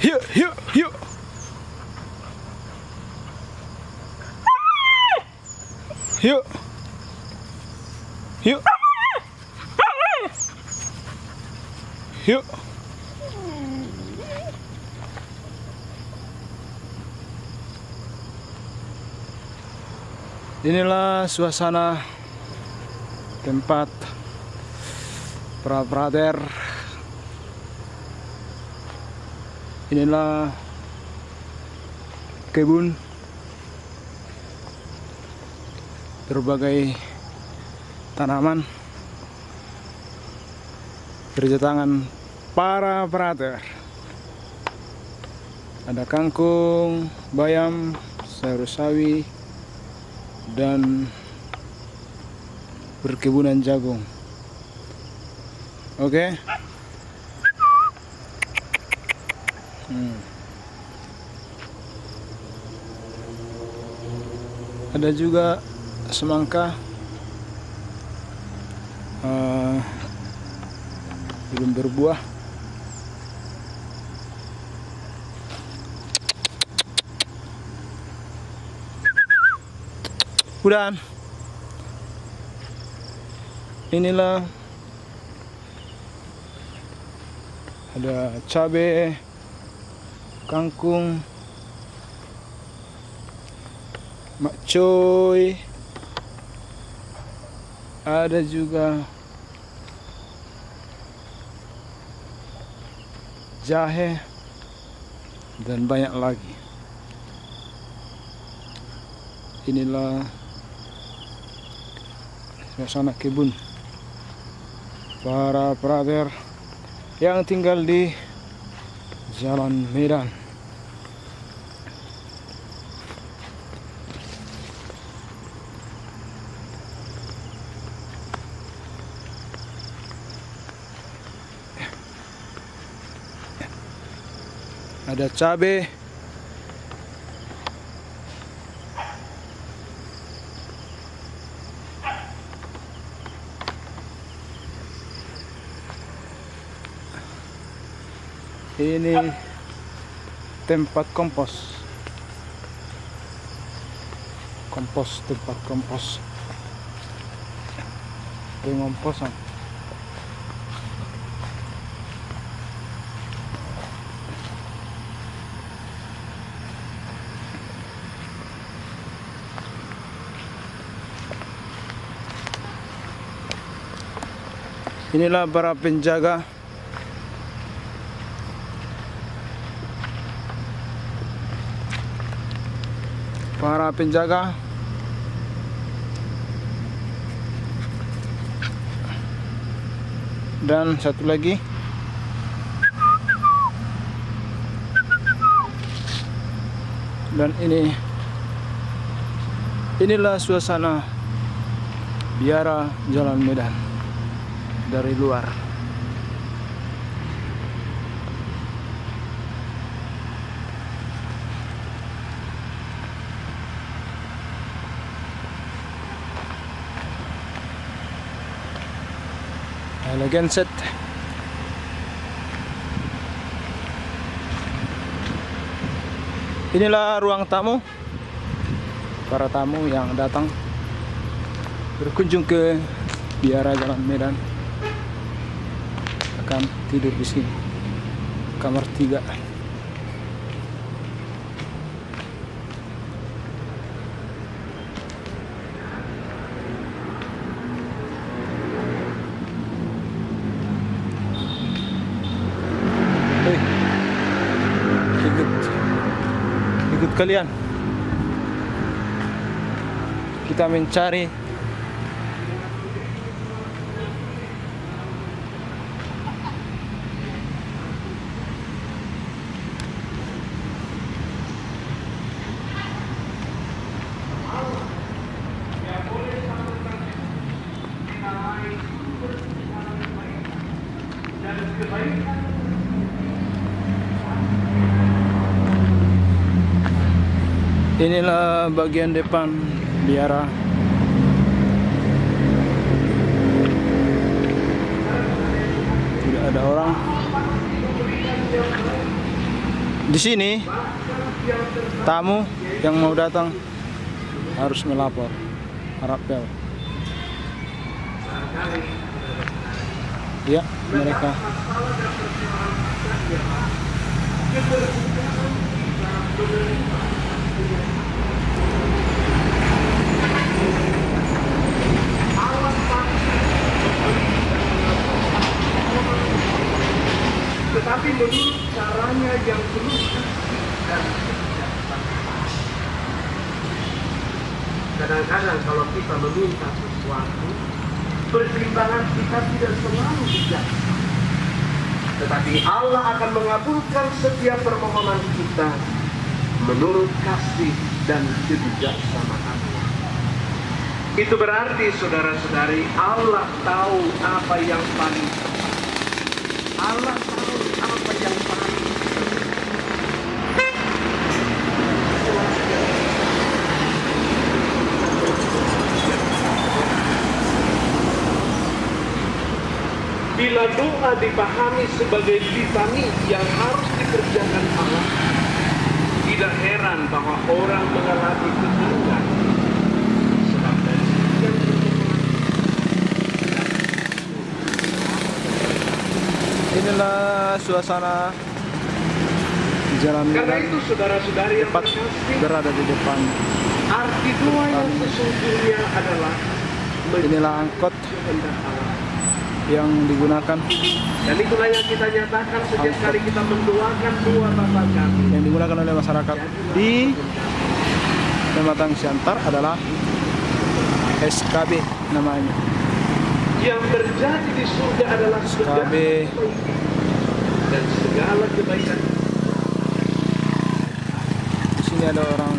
Yuk, yuk, yuk. Yuk. Yuk. Yuk. Inilah suasana tempat pra-prater. Inilah kebun berbagai tanaman kerja tangan para prater. Ada kangkung, bayam, sayur sawi, dan perkebunan jagung. Oke. Ada juga semangka, belum berbuah. Udahan. Inilah ada cabai, kangkung, makcoy, ada juga jahe, dan banyak lagi. Inilah suasana kebun para prater yang tinggal di Jalan Medan. Ada cabai, ini tempat kompos, tempat kompos, pengomposan. Inilah para penjaga dan satu lagi dan inilah suasana biara Jalan Medan dari luar. Elegant set. Inilah ruang tamu, para tamu yang datang berkunjung ke biara Jalan Medan akan tidur di sini, kamar 3. Ikut kalian, kita mencari inilah bagian depan biara. Tidak ada orang. Di sini tamu yang mau datang harus melapor rapel. Ya, mereka tetapi menurut caranya yang penuh dan kadang-kadang kalau kita meminta sesuatu, pertimbangan kita tidak selalu bijak, tetapi Allah akan mengabulkan setiap permohonan kita menurut kasih dan kebijaksanaan. Itu berarti saudara-saudari, Allah tahu apa yang paling tepat. Allah tahu apa yang paling bila doa dipahami sebagai litani yang harus dikerjakan Allah, tidak heran bahwa orang mengalami kegagalan sebab dari sekian inilah suasana jalan karena Medan itu saudara-saudari yang tepat terkasih, berada di depan. arti doa yang sesungguhnya adalah Inilah angkot kehendak Allah. yang digunakan, Dan itulah yang kita nyatakan setiap kali kita mendoakan doa Bapa kami. yang digunakan oleh masyarakat di Pematang Siantar adalah SKB namanya. Yang terjadi di surga adalah segala SKB. kebaikan dan segala kebaikan. Di sini ada orang.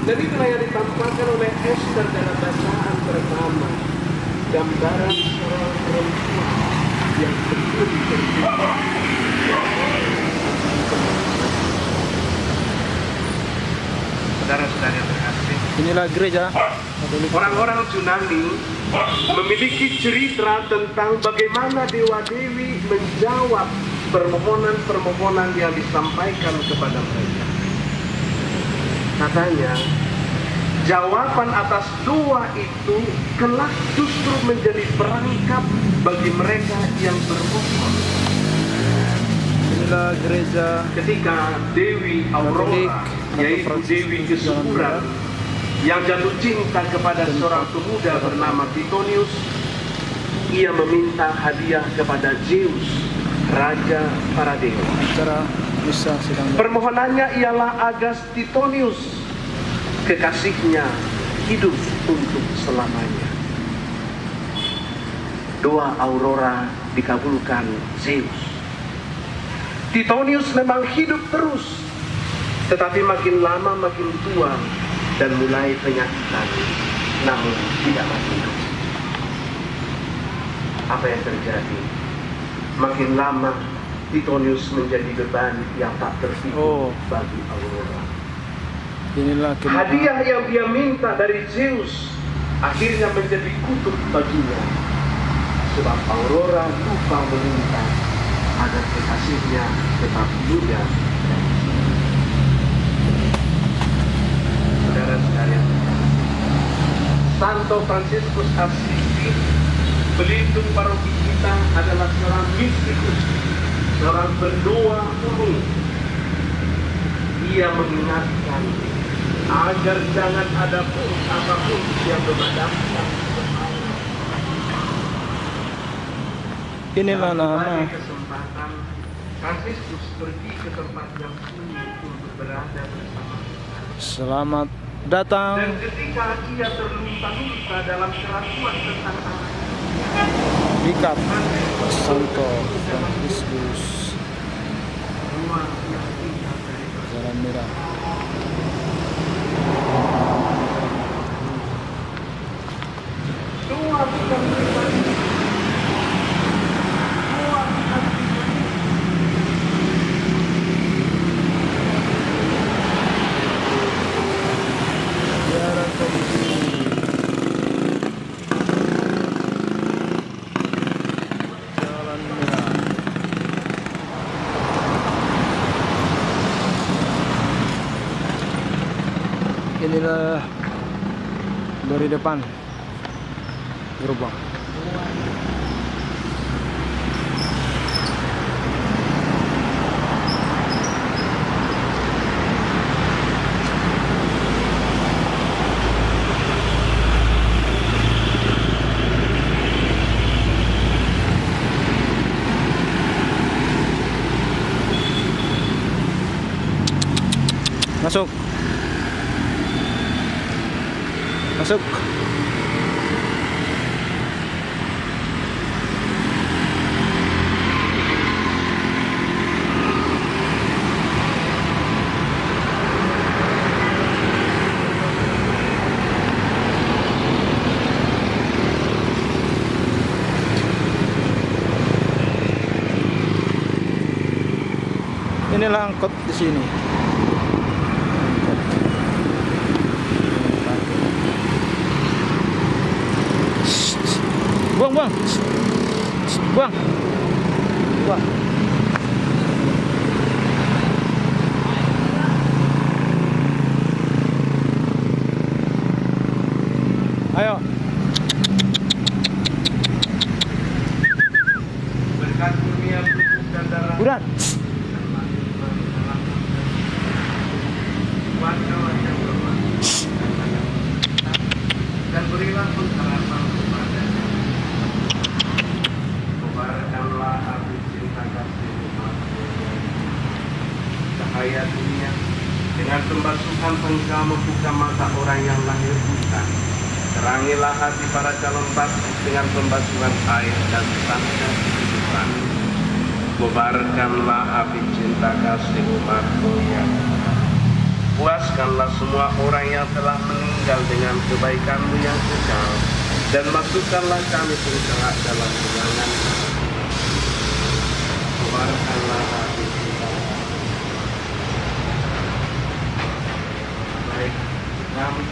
Dan itulah yang ditampakkan oleh Esther dalam bacaan pertama. Gambaran seorang perempuan yang berdiri terdekat. Saudara-saudara yang terkasih, Inilah gereja Katolik. orang-orang Yunani memiliki cerita tentang bagaimana dewa-dewi menjawab permohonan-permohonan yang disampaikan kepada mereka. Katanya, jawaban atas doa itu kelak justru menjadi perangkap bagi mereka yang bermohon. Inilah gereja Ketika Dewi Aurora, yaitu Dewi Kesuburan, yang jatuh cinta kepada seorang pemuda bernama Titonius, ia meminta hadiah kepada Zeus, raja para dewa. acara misa sedang Permohonannya ialah agar Titonius, kekasihnya, hidup untuk selamanya. Doa Aurora dikabulkan Zeus. Titonius memang hidup terus, tetapi makin lama makin tua dan mulai penyakitan, namun tidak mati. Apa yang terjadi? Makin lama Titonius menjadi beban yang tak terhingga bagi Aurora. Inilah Hadiah yang dia minta dari Zeus akhirnya menjadi kutuk baginya, sebab Aurora lupa meminta agar kekasihnya tetap muda. Saudara-saudara, Santo Fransiskus Assisi, pelindung paroki kita, adalah seorang mistikus, seorang berdoa umum. Ia mengingatkan agar jangan ada pun apapun yang memadamkan. Inilah nama Pada kesempatan Fransiskus pergi ke tempat yang sunyi untuk berada bersama. selamat datang Dan ketika ia terlunta-lunta dalam keraguan tentang Allah, Bikap Santo Fransiskus ruang yang tinggal dari Jalan Merah. doa bukan pribadi. Doa bukan pribadi. Biara Komisi Jalan Merah. Inilah dari depan gerbang. Masuk. Masuk. Inilah angkot di sini. Buang, buang. Buang. Buang. Ayo. Berkat kurnia tubuh dan darah Buruan. kuatkanlah yang lemah dan berilah pengharapan kepadanya. Kobarkanlah api cinta kasih umat-Mu, cahaya dunia dengan pembasuhan Engkau membuka mata orang yang lahir buta. Terangilah hati para calon baptis dengan pembasuhan air dan sabda kehidupan. Kobarkanlah api cinta kasih umat-Mu yang puaskanlah semua orang yang telah meninggal dengan kebaikan-Mu yang kekal, dan masukkanlah kami penggerak dalam bilangan. Keluarkanlah hati kita. Baik, kami